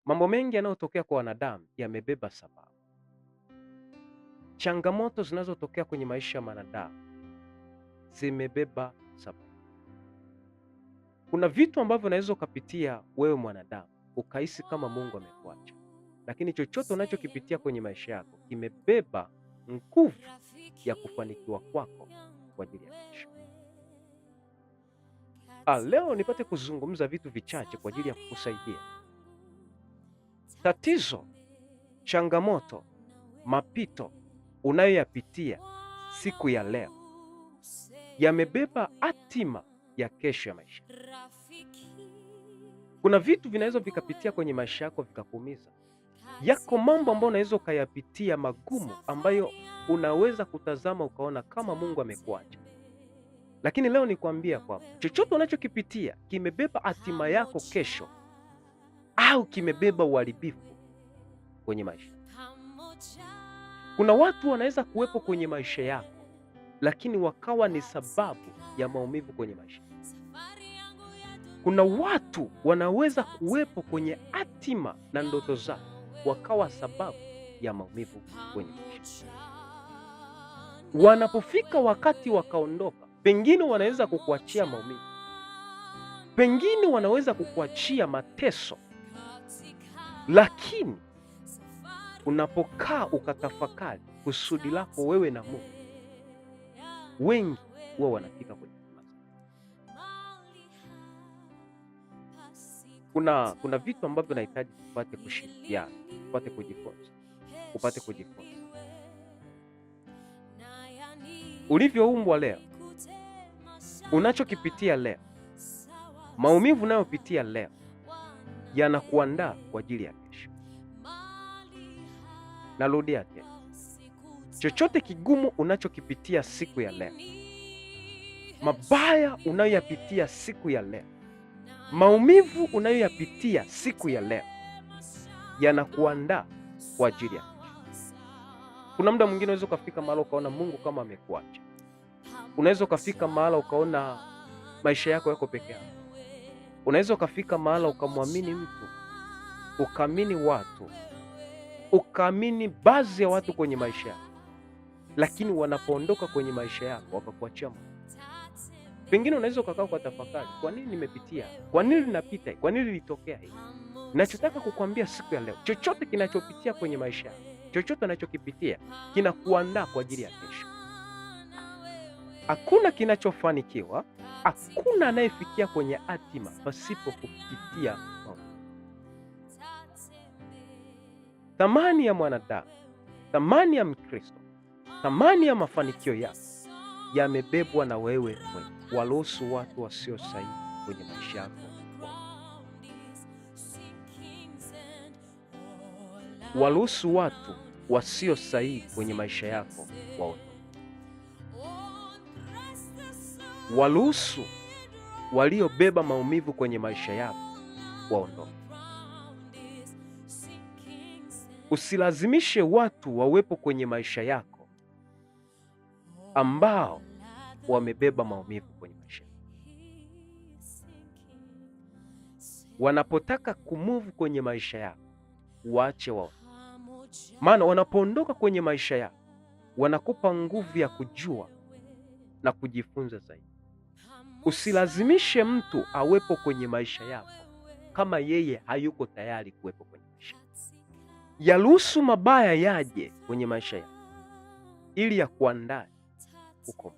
Mambo mengi yanayotokea kwa wanadamu yamebeba sababu. Changamoto zinazotokea kwenye maisha ya wanadamu zimebeba sababu. Kuna vitu ambavyo unaweza ukapitia wewe mwanadamu ukahisi kama Mungu amekuacha, lakini chochote unachokipitia kwenye maisha yako kimebeba nguvu ya kufanikiwa kwako kwa ajili ya kesho. Leo nipate kuzungumza vitu vichache kwa ajili ya kukusaidia. Tatizo, changamoto, mapito unayoyapitia siku ya leo yamebeba hatima ya kesho ya maisha. Kuna vitu vinaweza vikapitia kwenye maisha yako vikakuumiza. Yako mambo ambayo unaweza ukayapitia magumu ambayo unaweza kutazama ukaona kama Mungu amekuacha. Lakini leo nikwambia kwamba chochote unachokipitia kimebeba hatima yako kesho, au kimebeba uharibifu kwenye maisha. Kuna watu wanaweza kuwepo kwenye maisha yako lakini wakawa ni sababu ya maumivu kwenye maisha. Kuna watu wanaweza kuwepo kwenye hatima na ndoto zako wakawa sababu ya maumivu kwenye maisha. Wanapofika wakati wakaondoka, pengine wanaweza kukuachia maumivu, pengine wanaweza kukuachia mateso, lakini unapokaa ukatafakari kusudi lako wewe na Mungu, wengi huwa wanafika kwenye kuna vitu ambavyo nahitaji tupate kushirikiana, tupate kujifunza. Ulivyoumbwa leo, unachokipitia leo, maumivu unayopitia leo yanakuandaa kwa ajili ya kesho. Narudia tena. Chochote kigumu unachokipitia siku ya leo, mabaya unayoyapitia siku ya leo, maumivu unayoyapitia siku ya leo yanakuandaa kwa ajili ya kesho. Kuna muda mwingine unaweza ukafika mahali ukaona Mungu kama amekuacha. Unaweza ukafika mahali ukaona maisha yako yako peke yako. Unaweza ukafika mahali ukamwamini mtu, ukaamini watu, ukaamini baadhi ya watu kwenye maisha yako, lakini wanapoondoka kwenye maisha yako wakakuachia Mungu. Pengine unaweza ukakaa ukatafakari, kwa nini nimepitia? Kwa nini ninapita? Kwa nini litokea hii? Ninachotaka kukwambia siku ya leo, chochote kinachopitia kwenye maisha yako, chochote unachokipitia kinakuandaa kwa ajili ya kesho. Hakuna kinachofanikiwa, hakuna anayefikia kwenye hatima pasipo kupitia maumivu. Thamani ya mwanadamu, thamani ya Mkristo, thamani ya mafanikio yako yamebebwa na wewe mwenyewe. Waruhusu watu wasio sahihi kwenye maisha yako. Waruhusu watu wasio sahihi kwenye maisha yako waondoke. Waruhusu waliobeba maumivu kwenye maisha yako waondoke. Usilazimishe watu wawepo kwenye maisha yako ambao wamebeba maumivu kwenye maisha. Wanapotaka kumove kwenye maisha yako, waache wao. Maana wanapoondoka kwenye maisha yako, wanakupa nguvu ya kujua na kujifunza zaidi. Usilazimishe mtu awepo kwenye maisha yako kama yeye hayuko tayari kuwepo kwenye maisha. Yaruhusu mabaya yaje kwenye maisha yako ili ya kuandae uko